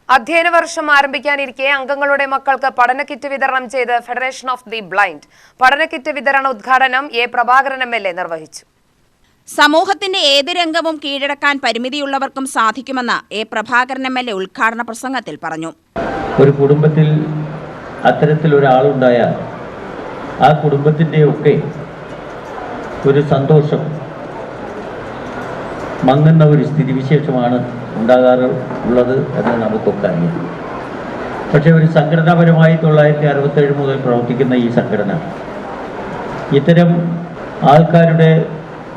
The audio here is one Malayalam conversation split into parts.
അധ്യയന വർഷം ആരംഭിക്കാനിരിക്കെ അംഗങ്ങളുടെ മക്കൾക്ക് പഠന കിറ്റ് വിതരണം ചെയ്ത് ഫെഡറേഷൻ ഓഫ് ദി ബ്ലൈൻഡ്. പഠന കിറ്റ് വിതരണ ഉദ്ഘാടനം എ. പ്രഭാകരൻ എം.എൽ.എ. നിർവഹിച്ചു. സമൂഹത്തിന്റെ ഏത് രംഗവും കീഴടക്കാൻ പരിമിതിയുള്ളവർക്കും സാധിക്കുമെന്ന് എ. പ്രഭാകരൻ എം.എൽ.എ. ഉദ്ഘാടന പ്രസംഗത്തിൽ പറഞ്ഞു. ഒരു കുടുംബത്തിൽ അത്തരത്തിലൊരാളുണ്ടായാൽ ആ കുടുംബത്തിൻ്റെ ഒക്കെ ഒരു സന്തോഷം മങ്ങുന്ന ഒരു സ്ഥിതിവിശേഷമാണ് ഉണ്ടാകാറുള്ളത് എന്ന് നമുക്കൊക്കെ അറിയാം. പക്ഷേ ഒരു സംഘടനാപരമായി 1967 മുതൽ പ്രവർത്തിക്കുന്ന ഈ സംഘടന ഇത്തരം ആൾക്കാരുടെ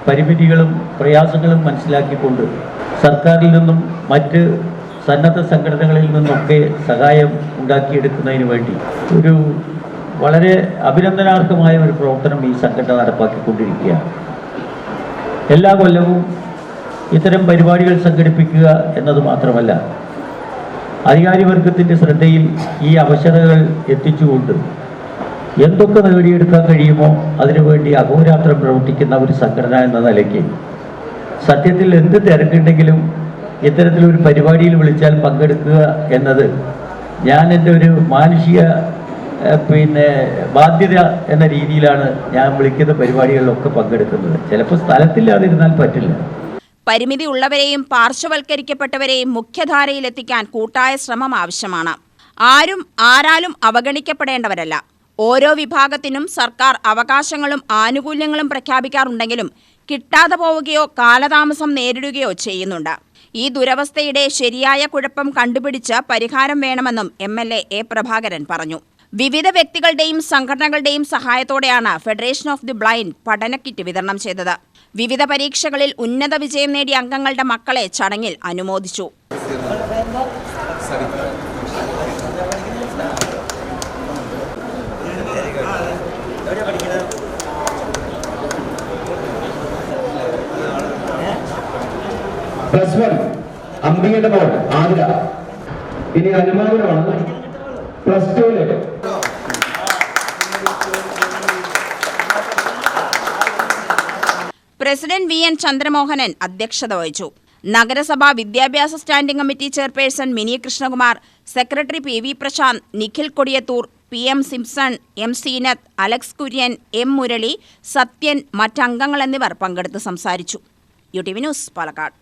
പരിമിതികളും പ്രയാസങ്ങളും മനസ്സിലാക്കിക്കൊണ്ട് സർക്കാരിൽ നിന്നും മറ്റ് സന്നദ്ധ സംഘടനകളിൽ നിന്നൊക്കെ സഹായം ഉണ്ടാക്കിയെടുക്കുന്നതിന് വേണ്ടി ഒരു വളരെ അഭിനന്ദനാർഹമായ ഒരു പ്രവർത്തനം ഈ സംഘടന നടപ്പാക്കിക്കൊണ്ടിരിക്കുകയാണ്. എല്ലാ കൊല്ലവും ഇത്തരം പരിപാടികൾ സംഘടിപ്പിക്കുക എന്നത് മാത്രമല്ല, അധികാരിവർഗത്തിൻ്റെ ശ്രദ്ധയിൽ ഈ അവശതകൾ എത്തിച്ചുകൊണ്ട് എന്തൊക്കെ നേടിയെടുക്കാൻ കഴിയുമോ അതിനുവേണ്ടി അഹോരാത്രം പ്രവർത്തിക്കുന്ന ഒരു സംഘടന എന്ന നിലയ്ക്ക് സത്യത്തിൽ എന്ത് തിരക്കുണ്ടെങ്കിലും ഇത്തരത്തിലൊരു പരിപാടിയിൽ വിളിച്ചാൽ പങ്കെടുക്കുക എന്നത് ഞാൻ എൻ്റെ ഒരു മാനുഷിക ബാധ്യത എന്ന രീതിയിലാണ് ഞാൻ വിളിക്കുന്ന പരിപാടികളിലൊക്കെ പങ്കെടുക്കുന്നത്. ചിലപ്പോൾ സ്ഥലത്തില്ലാതിരുന്നാൽ പറ്റില്ല. പരിമിതി ഉള്ളവരെയും പാർശ്വവൽക്കരിക്കപ്പെട്ടവരെയും മുഖ്യധാരയിലെത്തിക്കാൻ കൂട്ടായ ശ്രമം ആവശ്യമാണ്. ആരും ആരാലും അവഗണിക്കപ്പെടേണ്ടവരല്ല. ഓരോ വിഭാഗത്തിനും സർക്കാർ അവകാശങ്ങളും ആനുകൂല്യങ്ങളും പ്രഖ്യാപിക്കാറുണ്ടെങ്കിലും കിട്ടാതെ പോവുകയോ കാലതാമസം നേരിടുകയോ ചെയ്യുന്നുണ്ട്. ഈ ദുരവസ്ഥയുടെ ശരിയായ കുഴപ്പം കണ്ടുപിടിച്ച് പരിഹാരം വേണമെന്നും എം.എൽ.എ. എ. പ്രഭാകരൻ പറഞ്ഞു. വിവിധ വ്യക്തികളുടെയും സംഘടനകളുടെയും സഹായത്തോടെയാണ് ഫെഡറേഷൻ ഓഫ് ദി ബ്ലൈൻഡ് പഠന കിറ്റ് വിതരണം ചെയ്തത്. വിവിധ പരീക്ഷകളിൽ ഉന്നത വിജയം നേടിയ അംഗങ്ങളുടെ മക്കളെ ചടങ്ങിൽ അനുമോദിച്ചു. +1 അമ്പിയുടെ മോൾ ആതിര. ഇനി അനുമോദനമാണ് +2 പ്രസിഡന്റ് വി. എൻ. ചന്ദ്രമോഹനൻ അധ്യക്ഷത വഹിച്ചു. നഗരസഭാ വിദ്യാഭ്യാസ standing committee chairperson Mini Krishnakumar, secretary P. V. Prasanth, Nikhil Kodiyathur, P. M. Simson, M. Seenath, Alex Kurian, M. Murali, Sathyan, മറ്റംഗങ്ങൾ എന്നിവർ പങ്കെടുത്ത് സംസാരിച്ചു. UTV news, Palakkad.